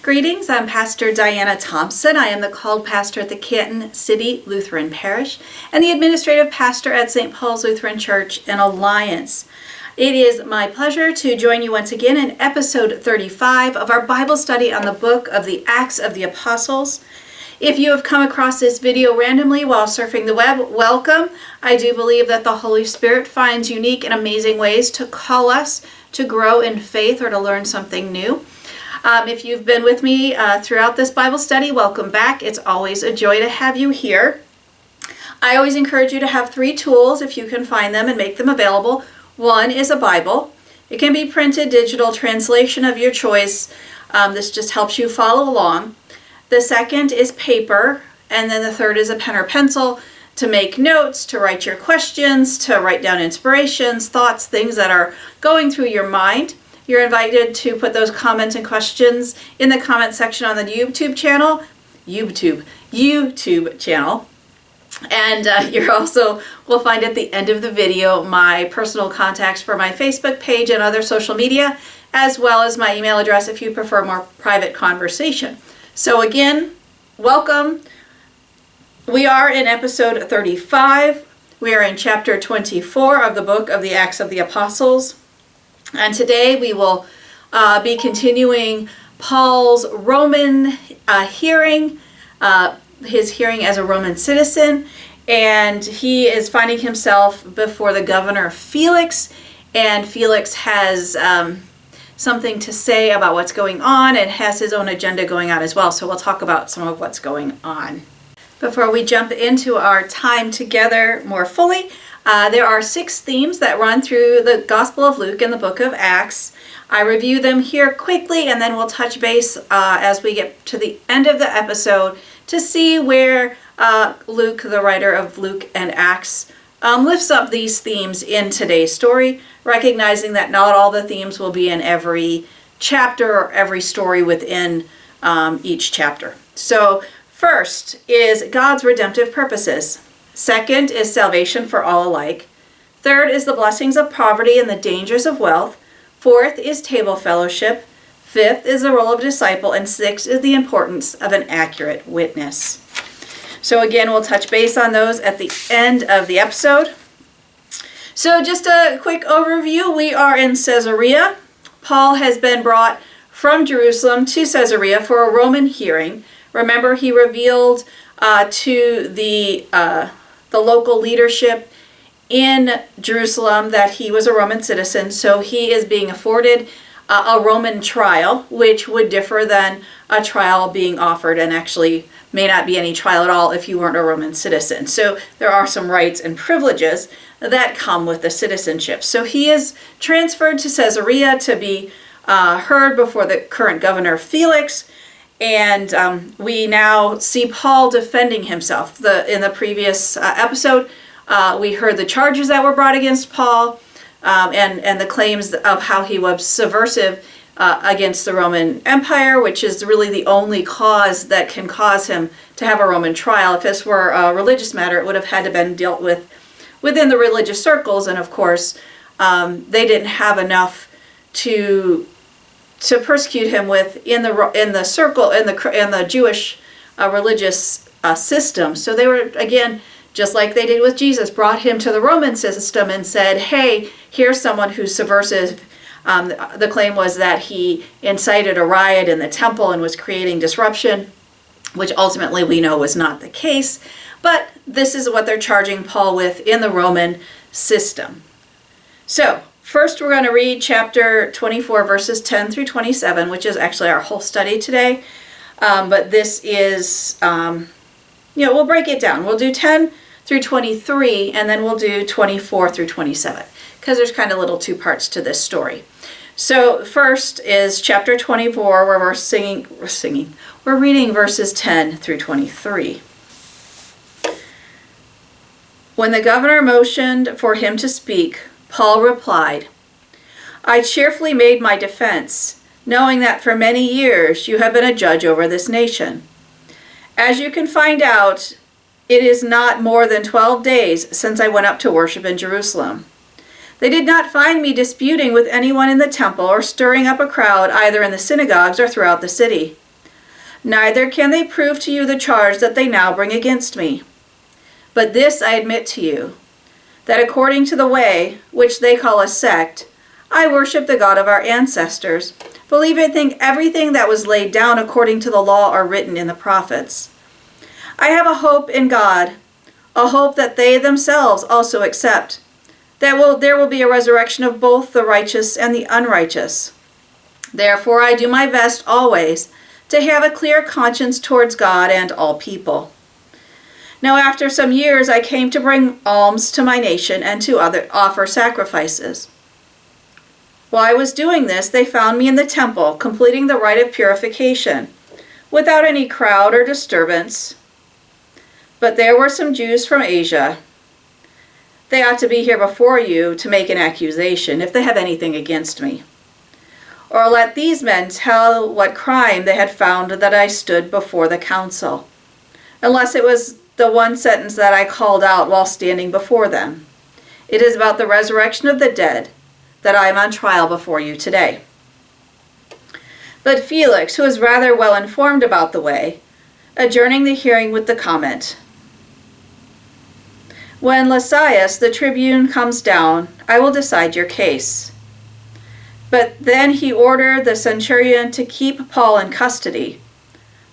Greetings, I'm Pastor Diana Thompson. I am the called pastor at the Canton City Lutheran Parish and the administrative pastor at St. Paul's Lutheran Church in Alliance. It is my pleasure to join you once again in episode 35 of our Bible study on the book of the Acts of the Apostles. If you have come across this video randomly while surfing the web, welcome. I do believe that the Holy Spirit finds unique and amazing ways to call us to grow in faith or to learn something new. If you've been with me throughout this Bible study, welcome back. It's always a joy to have you here. I always encourage you to have 3 tools if you can find them and make them available. One is a Bible. It can be printed, digital translation of your choice. This just helps you follow along. The second is paper, and then the third is a pen or pencil to make notes, to write your questions, to write down inspirations, thoughts, things that are going through your mind. You're invited to put those comments and questions in the comment section on the YouTube channel. And you also will find at the end of the video my personal contacts for my Facebook page and other social media, as well as my email address if you prefer more private conversation. So again, welcome. We are in episode 35. We are in chapter 24 of the book of the Acts of the Apostles. And today we will be continuing Paul's Roman hearing, his hearing as a Roman citizen. And he is finding himself before the governor Felix. And Felix has something to say about what's going on and has his own agenda going on as well. So we'll talk about some of what's going on. Before we jump into our time together more fully, there are 6 themes that run through the Gospel of Luke and the book of Acts. I review them here quickly and then we'll touch base as we get to the end of the episode to see where Luke, the writer of Luke and Acts, lifts up these themes in today's story, recognizing that not all the themes will be in every chapter or every story within each chapter. So first is God's redemptive purposes. Second is salvation for all alike. Third is the blessings of poverty and the dangers of wealth. Fourth is table fellowship. Fifth is the role of disciple. And sixth is the importance of an accurate witness. So again, we'll touch base on those at the end of the episode. So just a quick overview. We are in Caesarea. Paul has been brought from Jerusalem to Caesarea for a Roman hearing. Remember, he revealed to the local leadership in Jerusalem that he was a Roman citizen, so he is being afforded a Roman trial, which would differ than a trial being offered, and actually may not be any trial at all if you weren't a Roman citizen. So there are some rights and privileges that come with the citizenship. So he is transferred to Caesarea to be heard before the current governor Felix. And we now see Paul defending himself. In the previous episode, we heard the charges that were brought against Paul and the claims of how he was subversive against the Roman Empire, which is really the only cause that can cause him to have a Roman trial. If this were a religious matter, it would have had to been dealt with within the religious circles. And of course, they didn't have enough to persecute him with in the circle in the Jewish religious system. So they were, again, just like they did with Jesus, brought him to the Roman system and said, hey, here's someone who's subversive. The claim was that he incited a riot in the temple and was creating disruption, which ultimately we know was not the case. But this is what they're charging Paul with in the Roman system. So first, we're going to read chapter 24, verses 10 through 27, which is actually our whole study today. But this is, we'll break it down. We'll do 10 through 23, and then we'll do 24 through 27, because there's kind of little 2 parts to this story. So first is chapter 24, where we're reading verses 10 through 23. When the governor motioned for him to speak, Paul replied, I cheerfully made my defense, knowing that for many years you have been a judge over this nation. As you can find out, it is not more than 12 days since I went up to worship in Jerusalem. They did not find me disputing with anyone in the temple or stirring up a crowd either in the synagogues or throughout the city. Neither can they prove to you the charge that they now bring against me. But this I admit to you, that according to the way, which they call a sect, I worship the God of our ancestors, believing everything that was laid down according to the law or written in the prophets. I have a hope in God, a hope that they themselves also accept, that there will be a resurrection of both the righteous and the unrighteous. Therefore I do my best always to have a clear conscience towards God and all people. Now after some years I came to bring alms to my nation and to offer sacrifices. While I was doing this, they found me in the temple, completing the rite of purification, without any crowd or disturbance. But there were some Jews from Asia. They ought to be here before you to make an accusation, if they have anything against me. Or let these men tell what crime they had found that I stood before the council, unless it was the one sentence that I called out while standing before them. It is about the resurrection of the dead that I am on trial before you today. But Felix, who is rather well informed about the way, adjourning the hearing with the comment, when Lysias the tribune comes down, I will decide your case. But then he ordered the centurion to keep Paul in custody,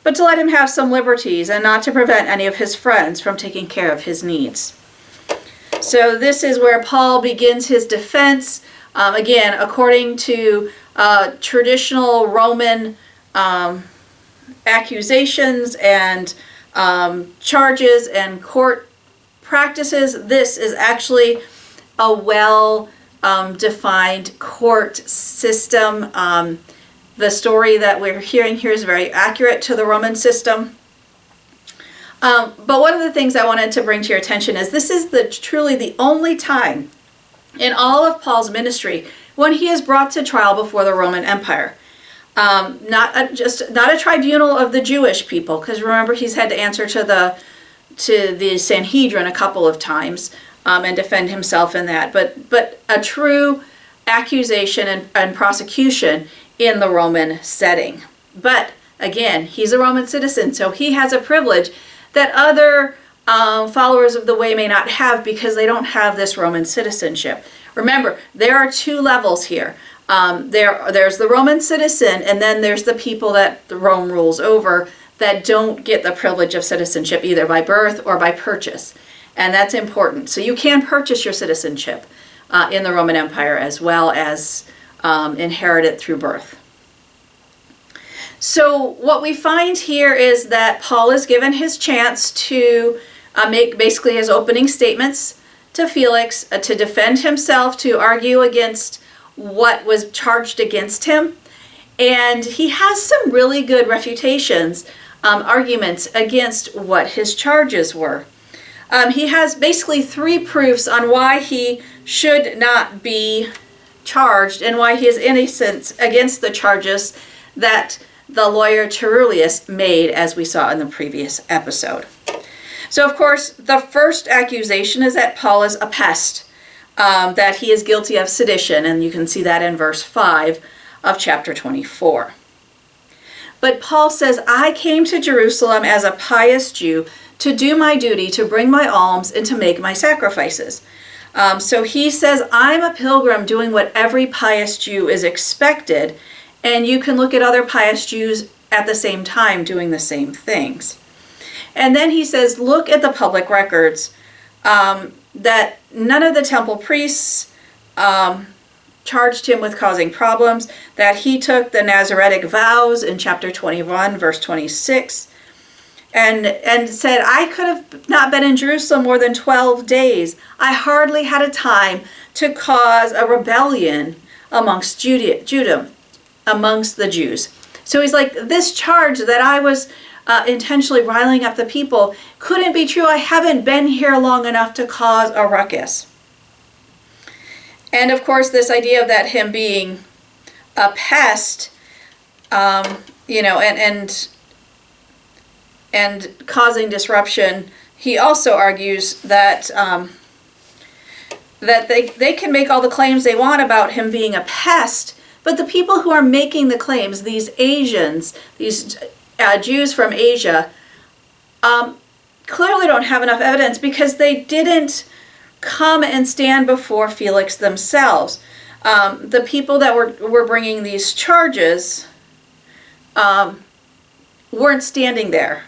but to let him have some liberties and not to prevent any of his friends from taking care of his needs. So this is where Paul begins his defense. Again, according to traditional Roman accusations and charges and court practices, this is actually a well-defined court system. The story that we're hearing here is very accurate to the Roman system. But one of the things I wanted to bring to your attention is this is truly the only time in all of Paul's ministry when he is brought to trial before the Roman Empire. Not a tribunal of the Jewish people, because remember he's had to answer to the Sanhedrin a couple of times and defend himself in that. But a true accusation and prosecution in the Roman setting. But again, he's a Roman citizen, so he has a privilege that other followers of the way may not have because they don't have this Roman citizenship. Remember, there are two levels here. There's the Roman citizen, and then there's the people that Rome rules over that don't get the privilege of citizenship either by birth or by purchase. And that's important. So you can purchase your citizenship in the Roman Empire as well as inherit it through birth. So what we find here is that Paul is given his chance to make basically his opening statements to Felix, to defend himself, to argue against what was charged against him. And he has some really good refutations, arguments against what his charges were. He has basically three proofs on why he should not be charged and why he is innocent against the charges that the lawyer Terullius made, as we saw in the previous episode. So, of course, the first accusation is that Paul is a pest, that he is guilty of sedition, and you can see that in verse 5 of chapter 24. But Paul says, I came to Jerusalem as a pious Jew to do my duty, to bring my alms, and to make my sacrifices. So he says, I'm a pilgrim doing what every pious Jew is expected, and you can look at other pious Jews at the same time doing the same things. And then he says, look at the public records, that none of the temple priests charged him with causing problems, that he took the Nazaritic vows in chapter 21, verse 26, and said, I could have not been in Jerusalem more than 12 days. I hardly had a time to cause a rebellion amongst Judah, amongst the Jews. So he's like, this charge that I was intentionally riling up the people couldn't be true. I haven't been here long enough to cause a ruckus. And of course, this idea of that him being a pest, and causing disruption, he also argues that that they can make all the claims they want about him being a pest, but the people who are making the claims, these Asians, these Jews from Asia clearly don't have enough evidence because they didn't come and stand before Felix themselves. The people that were bringing these charges weren't standing there.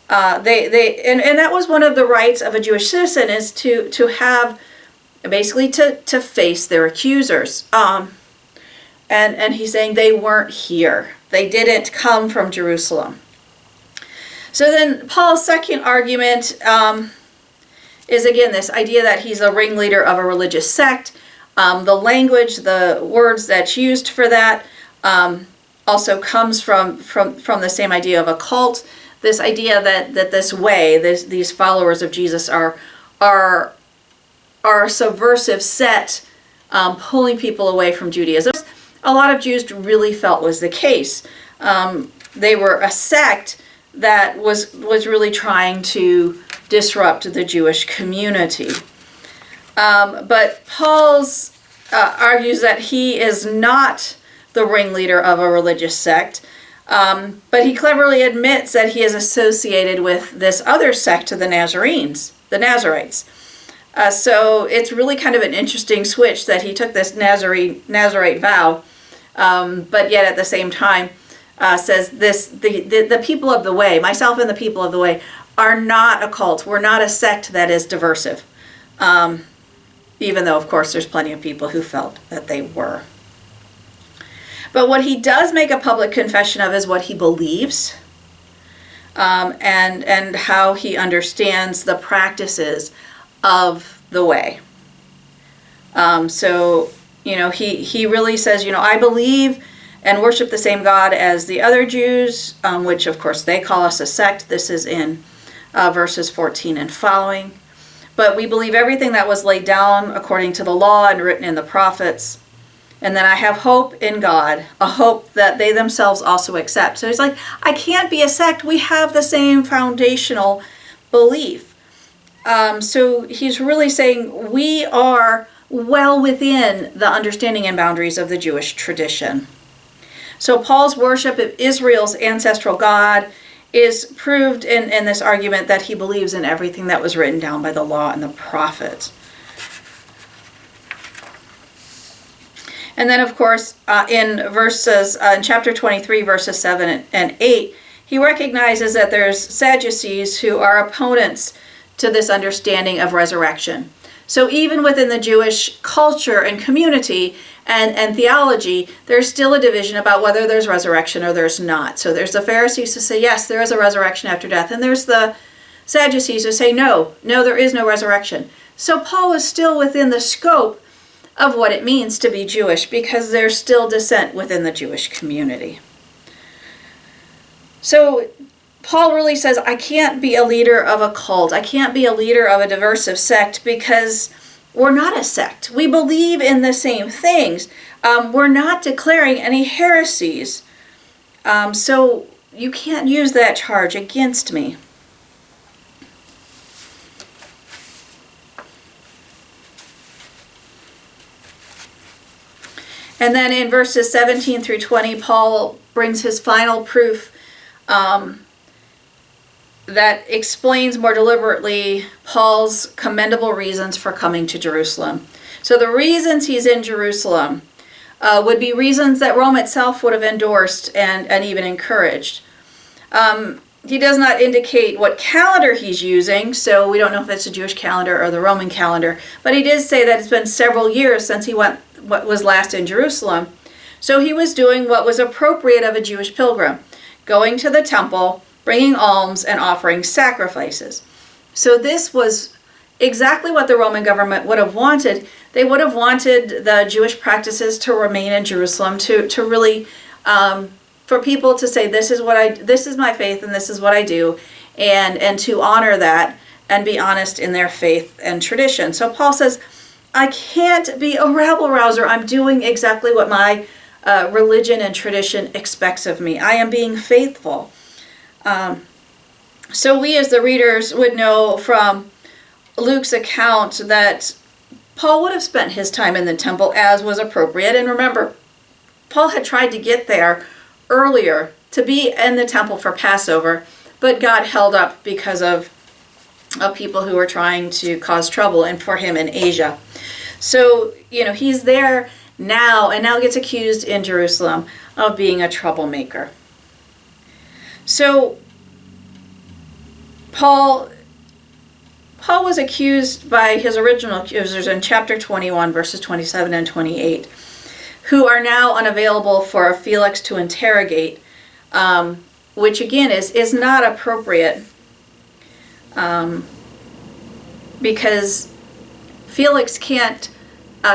And that was one of the rights of a Jewish citizen, is to have, basically to face their accusers. And he's saying they weren't here. They didn't come from Jerusalem. So then Paul's second argument is again this idea that he's a ringleader of a religious sect. The language, the words that's used for that also comes from the same idea of a cult. This idea that this way, these followers of Jesus are a subversive set, pulling people away from Judaism. A lot of Jews really felt was the case. They were a sect that was really trying to disrupt the Jewish community. But Paul's argues that he is not the ringleader of a religious sect, but he cleverly admits that he is associated with this other sect of the Nazarenes, the Nazarites. So it's really kind of an interesting switch that he took this Nazarite vow, but yet at the same time says the people of the way, myself and the people of the way, are not a cult. We're not a sect that is diversive. Even though, of course, there's plenty of people who felt that they were. But what he does make a public confession of is what he believes, and how he understands the practices of the way. So, he really says, I believe and worship the same God as the other Jews, which, of course, they call us a sect. This is in verses 14 and following. But we believe everything that was laid down according to the law and written in the prophets. And then I have hope in God, a hope that they themselves also accept. So he's like, I can't be a sect. We have the same foundational belief. So he's really saying we are well within the understanding and boundaries of the Jewish tradition. So Paul's worship of Israel's ancestral God is proved in this argument that he believes in everything that was written down by the law and the prophets. And then, of course, in chapter 23, verses 7 and 8, he recognizes that there's Sadducees who are opponents to this understanding of resurrection. So even within the Jewish culture and community and theology, there's still a division about whether there's resurrection or there's not. So there's the Pharisees who say, yes, there is a resurrection after death. And there's the Sadducees who say, no, there is no resurrection. So Paul is still within the scope of what it means to be Jewish, because there's still dissent within the Jewish community. So Paul really says, I can't be a leader of a cult. I can't be a leader of a diversive sect, because we're not a sect. We believe in the same things. We're not declaring any heresies. So you can't use that charge against me. And then in verses 17 through 20, Paul brings his final proof that explains more deliberately Paul's commendable reasons for coming to Jerusalem. So the reasons he's in Jerusalem would be reasons that Rome itself would have endorsed and even encouraged. He does not indicate what calendar he's using, so we don't know if it's a Jewish calendar or the Roman calendar, but he did say that it's been several years since he was last in Jerusalem. So he was doing what was appropriate of a Jewish pilgrim, going to the temple, bringing alms, and offering sacrifices. So this was exactly what the Roman government would have wanted. They would have wanted the Jewish practices to remain in Jerusalem, to really, for people to say, this is my faith and this is what I do, and to honor that and be honest in their faith and tradition. So Paul says, I can't be a rabble-rouser. I'm doing exactly what my religion and tradition expects of me. I am being faithful. So we as the readers would know from Luke's account that Paul would have spent his time in the temple as was appropriate. And remember, Paul had tried to get there earlier to be in the temple for Passover, but got held up because of people who were trying to cause trouble and for him in Asia. So, he's there now and now gets accused in Jerusalem of being a troublemaker. So Paul was accused by his original accusers in chapter 21, verses 27 and 28, who are now unavailable for Felix to interrogate, which again is not appropriate, because Felix can't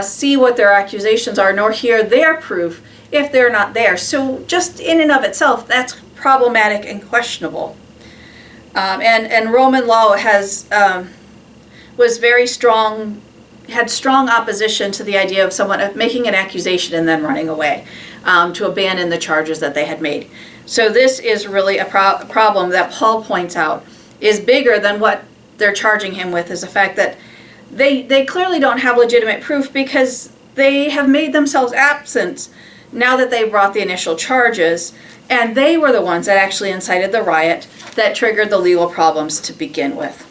see what their accusations are nor hear their proof if they're not there. So just in and of itself, that's problematic and questionable. And Roman law was very strong, had strong opposition to the idea of someone making an accusation and then running away, to abandon the charges that they had made. So this is really a problem that Paul points out is bigger than what they're charging him with, is the fact that they clearly don't have legitimate proof because they have made themselves absent now that they brought the initial charges, and they were the ones that actually incited the riot that triggered the legal problems to begin with.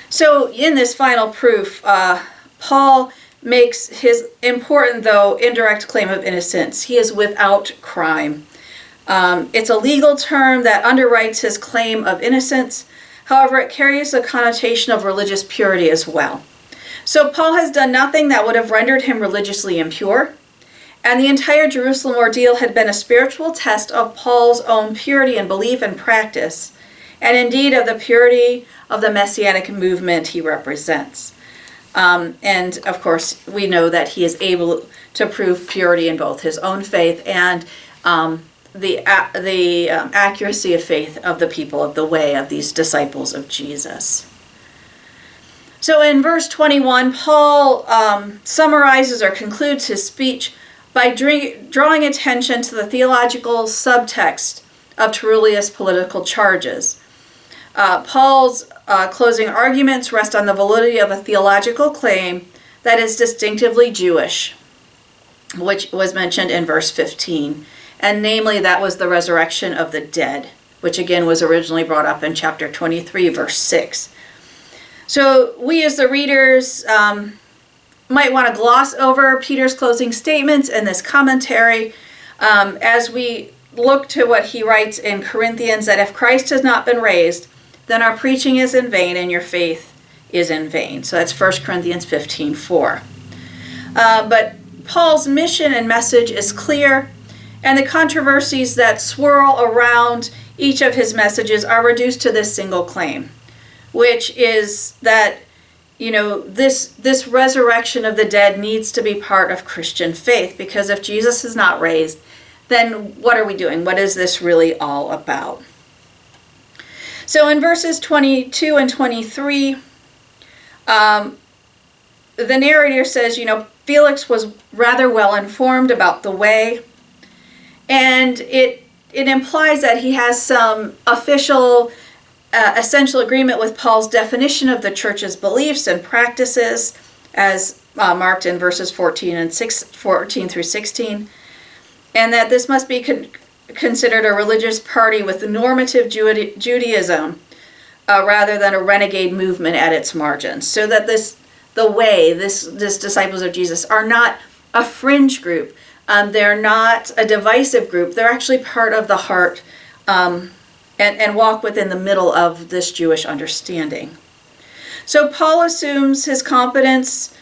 So in this final proof, Paul makes his important, though indirect, claim of innocence. He is without crime. It's a legal term that underwrites his claim of innocence. However, it carries a connotation of religious purity as well. So Paul has done nothing that would have rendered him religiously impure, and the entire Jerusalem ordeal had been a spiritual test of Paul's own purity and belief and practice, and indeed of the purity of the Messianic movement he represents. And of course, we know that he is able to prove purity in both his own faith and the accuracy of faith of the people of the way, of these disciples of Jesus. So in verse 21, Paul summarizes or concludes his speech by drawing attention to the theological subtext of Tertullius' political charges. Paul's closing arguments rest on the validity of a theological claim that is distinctively Jewish, which was mentioned in verse 15. And namely, that was the resurrection of the dead, which again was originally brought up in chapter 23, verse 6. So we as the readers might want to gloss over Peter's closing statements in this commentary as we look to what he writes in Corinthians, that if Christ has not been raised, then our preaching is in vain and your faith is in vain. So that's 1 Corinthians 15:4. But Paul's mission and message is clear, and the controversies that swirl around each of his messages are reduced to this single claim, which is that, this resurrection of the dead needs to be part of Christian faith, because if Jesus is not raised, then what are we doing? What is this really all about? So in verses 22 and 23, the narrator says, Felix was rather well informed about the way, and it implies that he has some official, essential agreement with Paul's definition of the church's beliefs and practices, as marked in verses 14 through 16, and that this must be considered a religious party with normative Judaism rather than a renegade movement at its margins. So that this disciples of Jesus are not a fringe group. They're not a divisive group. They're actually part of the heart and walk within the middle of this Jewish understanding. So Paul assumes his competence,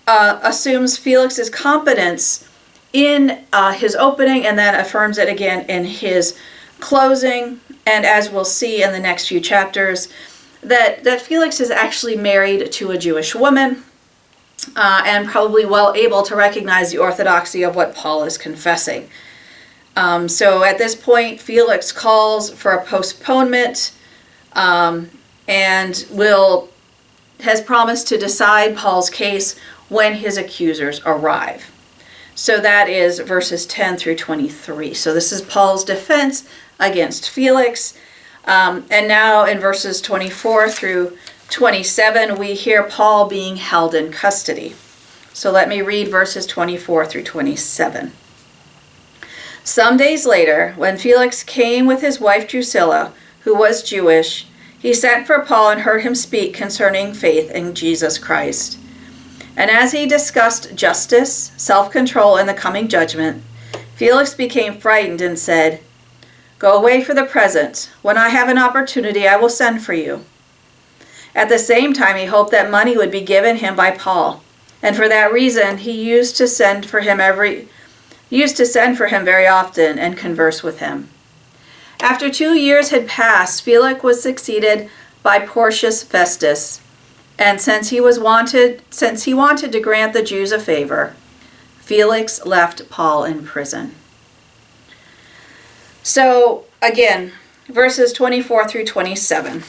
assumes Felix's competence in his opening, and then affirms it again in his closing. And as we'll see in the next few chapters, that Felix is actually married to a Jewish woman, and probably well able to recognize the orthodoxy of what Paul is confessing. So at this point, Felix calls for a postponement and has promised to decide Paul's case when his accusers arrive. So that is verses 10 through 23. So this is Paul's defense against Felix. And now in verses 24 through 27, we hear Paul being held in custody. So let me read verses 24 through 27. Some days later, when Felix came with his wife Drusilla, who was Jewish, he sent for Paul and heard him speak concerning faith in Jesus Christ. And as he discussed justice, self-control, and the coming judgment, Felix became frightened and said, "Go away for the present. When I have an opportunity, I will send for you." At the same time, he hoped that money would be given him by Paul, and for that reason, he used to send for him very often and converse with him. After 2 years had passed, Felix was succeeded by Porcius Festus, and since he wanted to grant the Jews a favor, Felix left Paul in prison. So again, verses 24 through 27.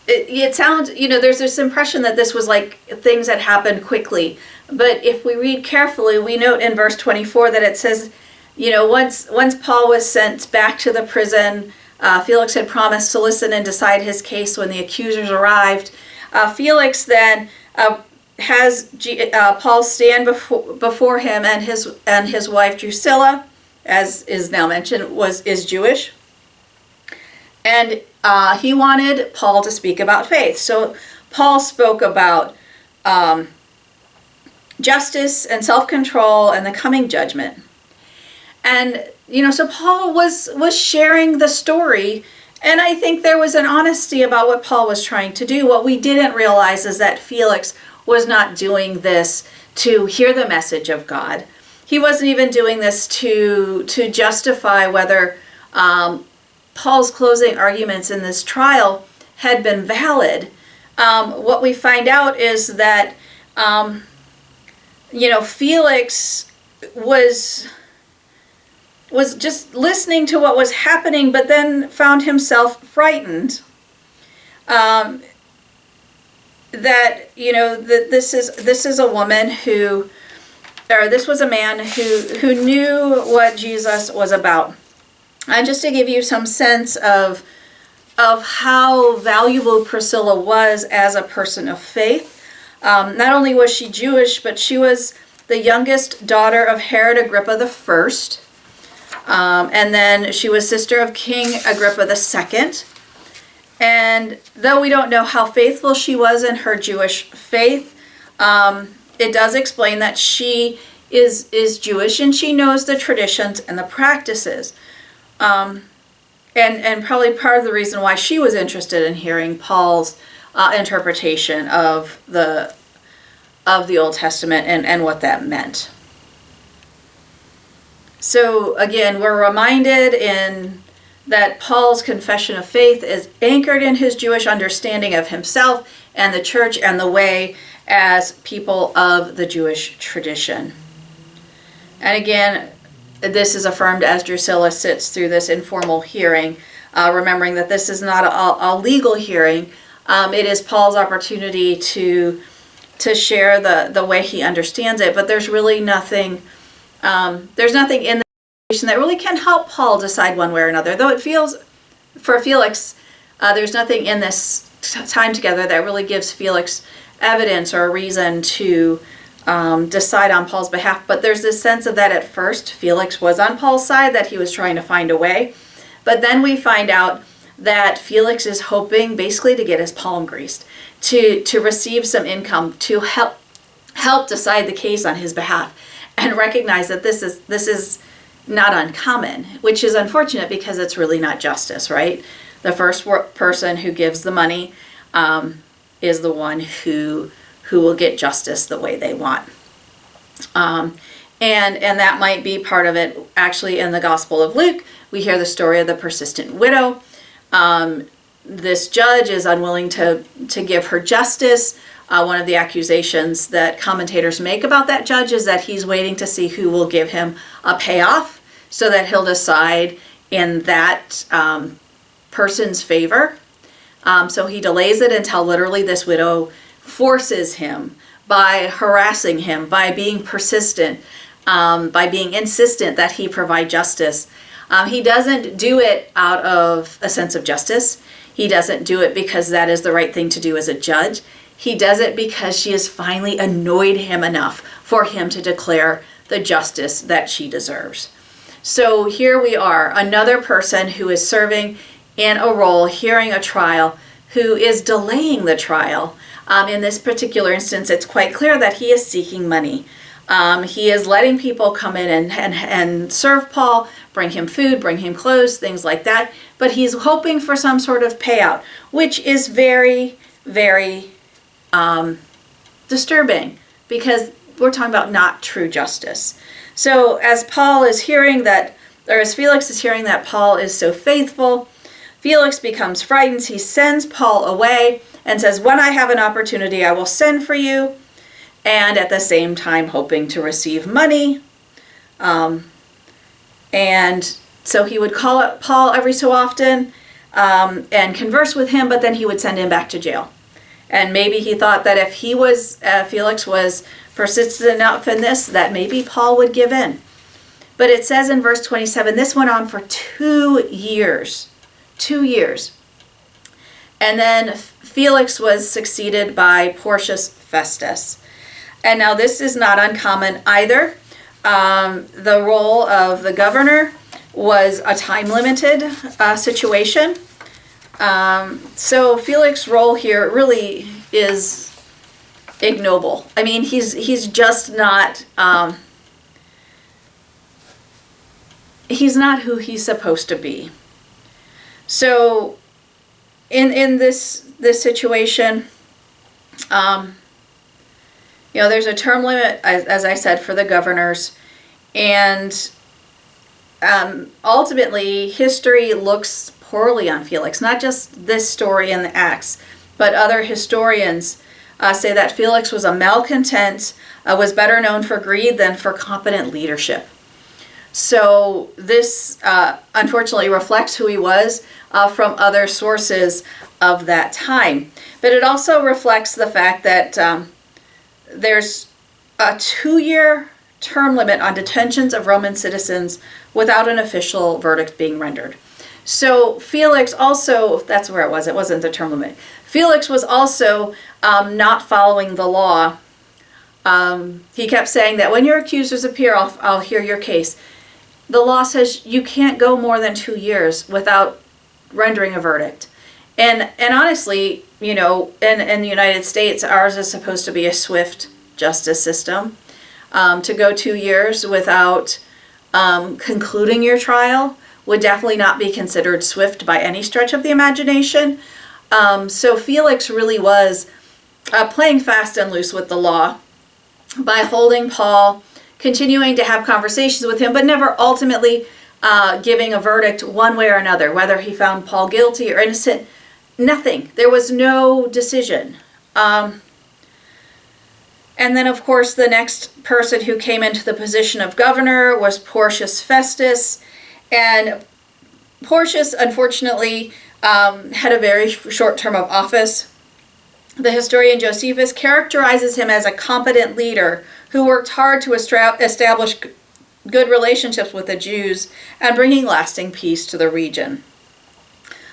It sounds, there's this impression that this was like things that happened quickly. But if we read carefully, we note in verse 24 that it says, once Paul was sent back to the prison, Felix had promised to listen and decide his case when the accusers arrived. Felix then has Paul stand before him, and his wife Drusilla, as is now mentioned, is Jewish. And he wanted Paul to speak about faith. So Paul spoke about justice and self-control and the coming judgment. And, so Paul was sharing the story, and I think there was an honesty about what Paul was trying to do. What we didn't realize is that Felix was not doing this to hear the message of God. He wasn't even doing this to justify whether Paul's closing arguments in this trial had been valid. What we find out is that, Felix was just listening to what was happening, but then found himself frightened. That this is a woman this was a man who knew what Jesus was about. And just to give you some sense of how valuable Priscilla was as a person of faith, not only was she Jewish, but she was the youngest daughter of Herod Agrippa I, and then she was sister of King Agrippa II. And though we don't know how faithful she was in her Jewish faith, it does explain that she is Jewish and she knows the traditions and the practices. And probably part of the reason why she was interested in hearing Paul's interpretation of the Old Testament and what that meant. So again, we're reminded that Paul's confession of faith is anchored in his Jewish understanding of himself and the church and the way as people of the Jewish tradition. And again, this is affirmed as Drusilla sits through this informal hearing, remembering that this is not a legal hearing. It is Paul's opportunity to share the way he understands it, but there's really nothing in the situation that really can help Paul decide one way or another. Though it feels, for Felix, there's nothing in this time together that really gives Felix evidence or a reason to decide on Paul's behalf. But there's this sense of that at first Felix was on Paul's side, that he was trying to find a way. But then we find out that Felix is hoping basically to get his palm greased, to receive some income, to help decide the case on his behalf, and recognize that this is not uncommon, which is unfortunate because it's really not justice, right? The first person who gives the money is the one who will get justice the way they want. And that might be part of it. Actually, in the Gospel of Luke, we hear the story of the persistent widow. This judge is unwilling to give her justice. One of the accusations that commentators make about that judge is that he's waiting to see who will give him a payoff so that he'll decide in that person's favor. So he delays it until literally this widow forces him by harassing him, by being persistent, by being insistent that he provide justice. He doesn't do it out of a sense of justice. He doesn't do it because that is the right thing to do as a judge. He does it because she has finally annoyed him enough for him to declare the justice that she deserves. So here we are, another person who is serving in a role, hearing a trial, who is delaying the trial. In this particular instance, it's quite clear that he is seeking money. He is letting people come in and serve Paul, bring him food, bring him clothes, things like that. But he's hoping for some sort of payout, which is very, very disturbing, because we're talking about not true justice. So as Paul is hearing that, or as Felix is hearing that Paul is so faithful, Felix becomes frightened. He sends Paul away and says, when I have an opportunity, I will send for you. And at the same time, hoping to receive money. And so he would call up Paul every so often and converse with him, but then he would send him back to jail. And maybe he thought that if Felix was persistent enough in this, that maybe Paul would give in. But it says in verse 27, this went on for 2 years. 2 years. And then Felix was succeeded by Porcius Festus. And now this is not uncommon either. The role of the governor was a time-limited situation. So Felix's role here really is ignoble. I mean, he's just not he's not who he's supposed to be. So in this situation, there's a term limit, as I said, for the governors, and ultimately history looks poorly on Felix. Not just this story in the Acts, but other historians say that Felix was a malcontent, was better known for greed than for competent leadership. So this unfortunately reflects who he was from other sources of that time. But it also reflects the fact that there's a 2-year term limit on detentions of Roman citizens without an official verdict being rendered. So Felix also, that's where it wasn't the term limit. Felix was also not following the law. He kept saying that when your accusers appear, I'll hear your case. The law says you can't go more than 2 years without rendering a verdict. And honestly, in the United States, ours is supposed to be a swift justice system. To go 2 years without concluding your trial would definitely not be considered swift by any stretch of the imagination. So Felix really was playing fast and loose with the law by holding Paul, continuing to have conversations with him, but never ultimately giving a verdict one way or another, whether he found Paul guilty or innocent. Nothing. There was no decision. And then, of course, the next person who came into the position of governor was Porcius Festus. And Porcius, unfortunately, had a very short term of office. The historian Josephus characterizes him as a competent leader who worked hard to establish good relationships with the Jews and bringing lasting peace to the region.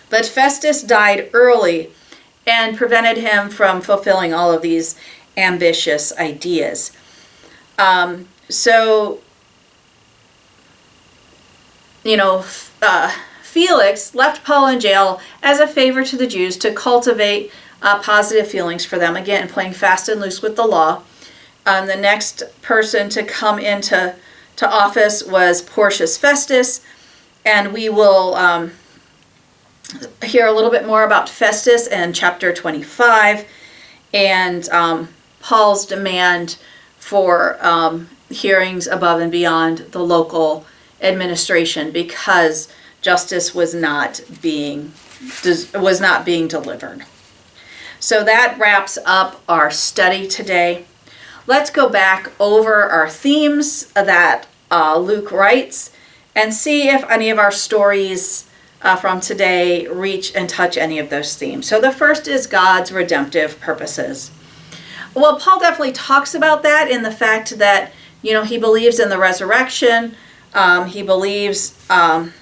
But Festus died early and prevented him from fulfilling all of these ambitious ideas. Felix left Paul in jail as a favor to the Jews to cultivate positive feelings for them, again, playing fast and loose with the law. The next person to come into office was Porcius Festus, and we will hear a little bit more about Festus in chapter 25 and Paul's demand for hearings above and beyond the local administration because justice was not being delivered. So that wraps up our study today. Let's go back over our themes that Luke writes and see if any of our stories from today reach and touch any of those themes. So the first is God's redemptive purposes. Well, Paul definitely talks about that in the fact that, he believes in the resurrection. He believes, in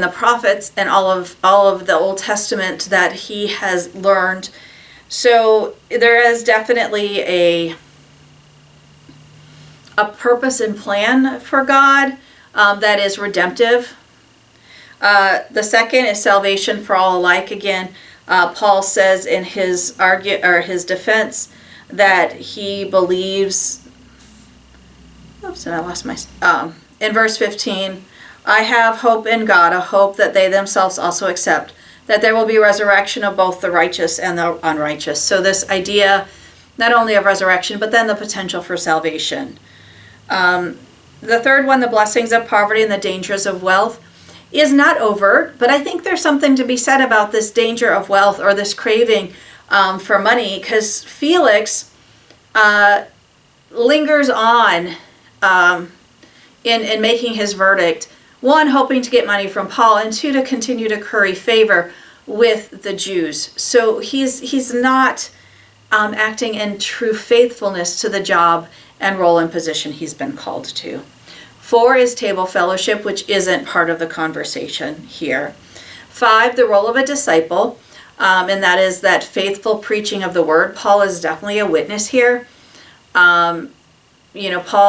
the prophets and all of the Old Testament that he has learned. So there is definitely a purpose and plan for God that is redemptive. The second is salvation for all alike. Again, Paul says in his his defense that he believes. Oops, and I lost my. In verse 15, I have hope in God, a hope that they themselves also accept, that there will be resurrection of both the righteous and the unrighteous. So this idea, not only of resurrection, but then the potential for salvation. The third one, the blessings of poverty and the dangers of wealth, is not overt, but I think there's something to be said about this danger of wealth or this craving for money, because Felix lingers on in making his verdict, one, hoping to get money from Paul, and two, to continue to curry favor with the Jews. So he's not acting in true faithfulness to the job and role and position he's been called to. 4 is table fellowship, which isn't part of the conversation here. 5, the role of a disciple, and that is that faithful preaching of the word. Paul is definitely a witness here. Paul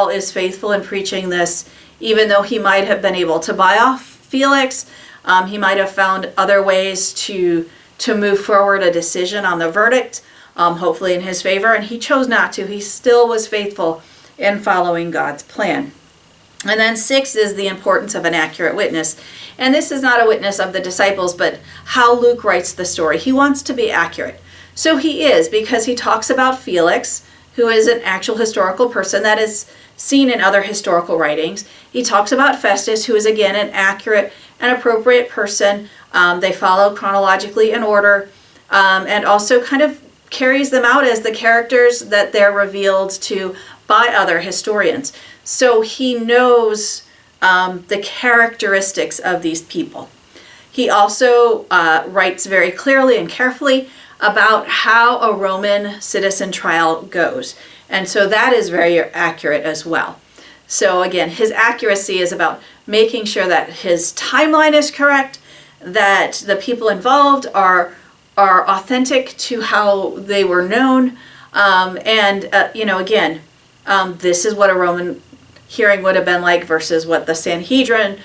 is faithful in preaching this, even though he might have been able to buy off Felix. He might have found other ways to move forward a decision on the verdict, hopefully in his favor, and he chose not to. He still was faithful in following God's plan. And then 6 is the importance of an accurate witness. And this is not a witness of the disciples, but how Luke writes the story. He wants to be accurate. So he is, because he talks about Felix, who is an actual historical person that is seen in other historical writings. He talks about Festus, who is again an accurate and appropriate person. They follow chronologically in order, and also kind of carries them out as the characters that they're revealed to by other historians. So he knows the characteristics of these people. He also writes very clearly and carefully about how a Roman citizen trial goes. And so that is very accurate as well. So again, his accuracy is about making sure that his timeline is correct, that the people involved are authentic to how they were known, this is what a Roman hearing would have been like versus what the Sanhedrin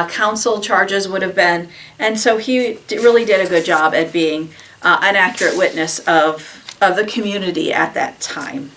council charges would have been. And so he really did a good job at being an accurate witness of the community at that time.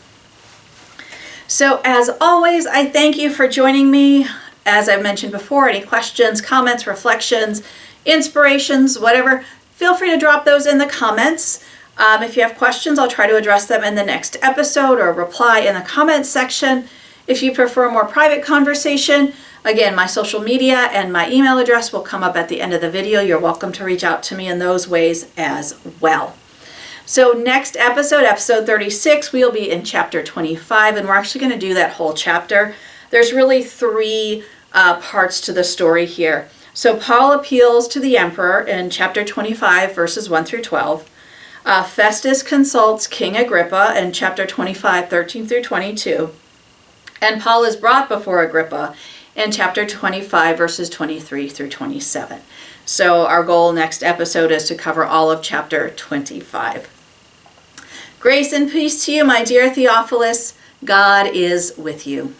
So as always, I thank you for joining me. As I've mentioned before, any questions, comments, reflections, inspirations, whatever, feel free to drop those in the comments. If you have questions, I'll try to address them in the next episode or reply in the comments section. If you prefer a more private conversation, again, my social media and my email address will come up at the end of the video. You're welcome to reach out to me in those ways as well. So next episode, episode 36, we'll be in chapter 25, and we're actually going to do that whole chapter. There's really 3 parts to the story here. So Paul appeals to the emperor in chapter 25, verses 1 through 12. Festus consults King Agrippa in chapter 25, 13 through 22. And Paul is brought before Agrippa in chapter 25, verses 23 through 27. So our goal next episode is to cover all of chapter 25. Grace and peace to you, my dear Theophilus. God is with you.